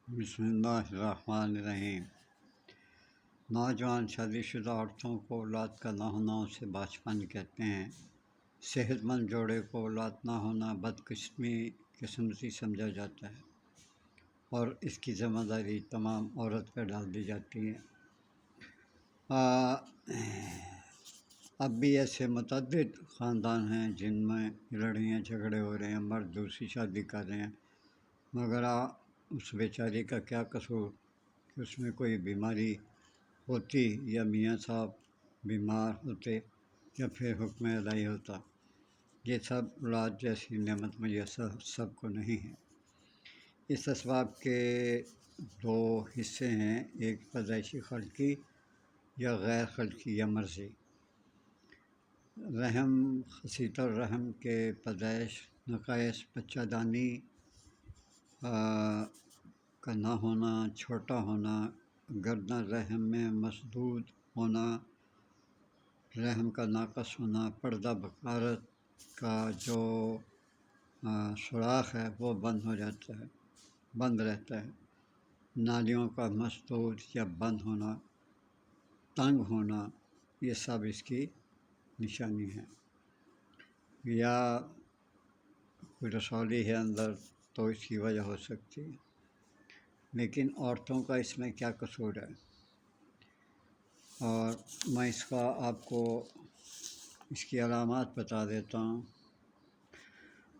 بسم اللہ الرحمن الرحیم۔ نوجوان شادی شدہ عورتوں کو اولاد کا نہ ہونا اسے بچپن کہتے ہیں۔ صحت مند جوڑے کو اولاد نہ ہونا بدقسمتی سمجھا جاتا ہے اور اس کی ذمہ داری تمام عورت پر ڈال دی جاتی ہے۔ اب بھی ایسے متعدد خاندان ہیں جن میں لڑائیاں جھگڑے ہو رہے ہیں، مرد دوسری شادی کر رہے ہیں، مگر اس بیچاری کا کیا قصور کہ اس میں کوئی بیماری ہوتی یا میاں صاحب بیمار ہوتے یا پھر حکم الہی ہوتا۔ یہ سب اولاد جیسی نعمت میسر سب کو نہیں ہے۔ اس اسباب کے دو حصے ہیں، ایک پیدائشی خلقی یا غیر خلقی یا مرضی۔ رحم، خصیۃ الرحم کے پیدائش، نقائص، بچہ دانی کا نہ ہونا، چھوٹا ہونا، گردن رحم میں مسدود ہونا، رحم کا ناقص ہونا، پردہ بکارت کا جو سوراخ ہے وہ بند ہو جاتا ہے، بند رہتا ہے، نالیوں کا مسدود یا بند ہونا، تنگ ہونا، یہ سب اس کی نشانی ہے۔ یا کوئی رسولی ہے اندر تو اس کی وجہ ہو سکتی ہے، لیکن عورتوں کا اس میں کیا قصور ہے؟ اور میں اس کا آپ کو اس کی علامات بتا دیتا ہوں۔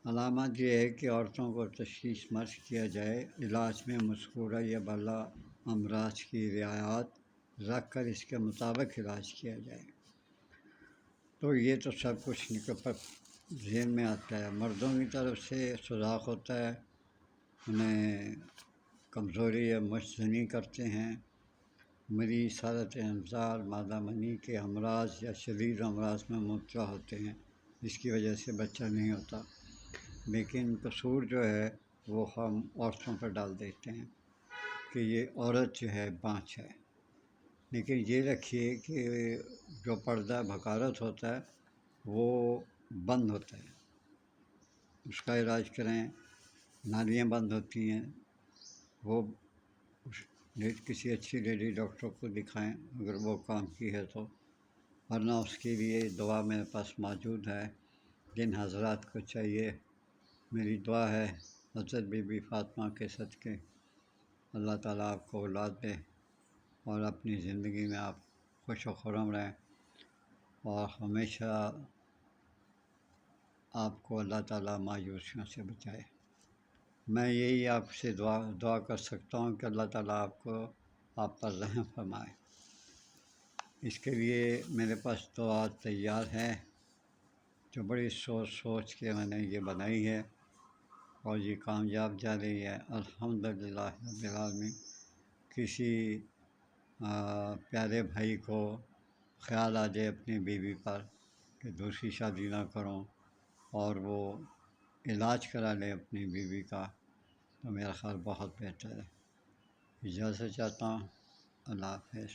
علامات یہ ہے کہ عورتوں کو تشخیص مرض کیا جائے، علاج میں مذکورہ یا بالا امراض کی رعایت رکھ کر اس کے مطابق علاج کیا جائے۔ تو یہ تو سب کچھ ذہن میں آتا ہے۔ مردوں کی طرف سے سوراخ ہوتا ہے، انہیں کمزوری یا مشزنی کرتے ہیں، مریض حالت انزال مادہ منی کے امراض یا شدید امراض میں مبتلا ہوتے ہیں، جس کی وجہ سے بچہ نہیں ہوتا، لیکن قصور جو ہے وہ ہم عورتوں پر ڈال دیتے ہیں کہ یہ عورت جو ہے بانجھ ہے۔ لیکن یہ رکھیے کہ جو پردہ بکارت ہوتا ہے وہ بند ہوتا ہے، اس کا علاج کریں۔ نالیاں بند ہوتی ہیں، وہ کسی اچھی لیڈی ڈاکٹر کو دکھائیں اگر وہ کام کی ہے تو، ورنہ اس کے لیے دوا میرے پاس موجود ہے جن حضرات کو چاہیے۔ میری دعا ہے حضرت بی بی فاطمہ کے صدقے اللہ تعالیٰ آپ کو اولاد دے اور اپنی زندگی میں آپ خوش و خرم رہیں، اور ہمیشہ آپ کو اللہ تعالیٰ مایوسیوں سے بچائے۔ میں یہی آپ سے دعا کر سکتا ہوں کہ اللہ تعالیٰ آپ پر رحم فرمائے۔ اس کے لیے میرے پاس دعا تیار ہے جو بڑی سوچ کے میں نے یہ بنائی ہے، اور یہ کامیاب جا رہی ہے الحمدللہ رب العالمین۔ کسی پیارے بھائی کو خیال آ جائے اپنی بیوی پر کہ دوسری شادی نہ کروں اور وہ علاج کرا لے اپنی بیوی کا، تو میرا خیال بہت بہتر ہے۔ اجازت چاہتا ہوں، اللہ حافظ۔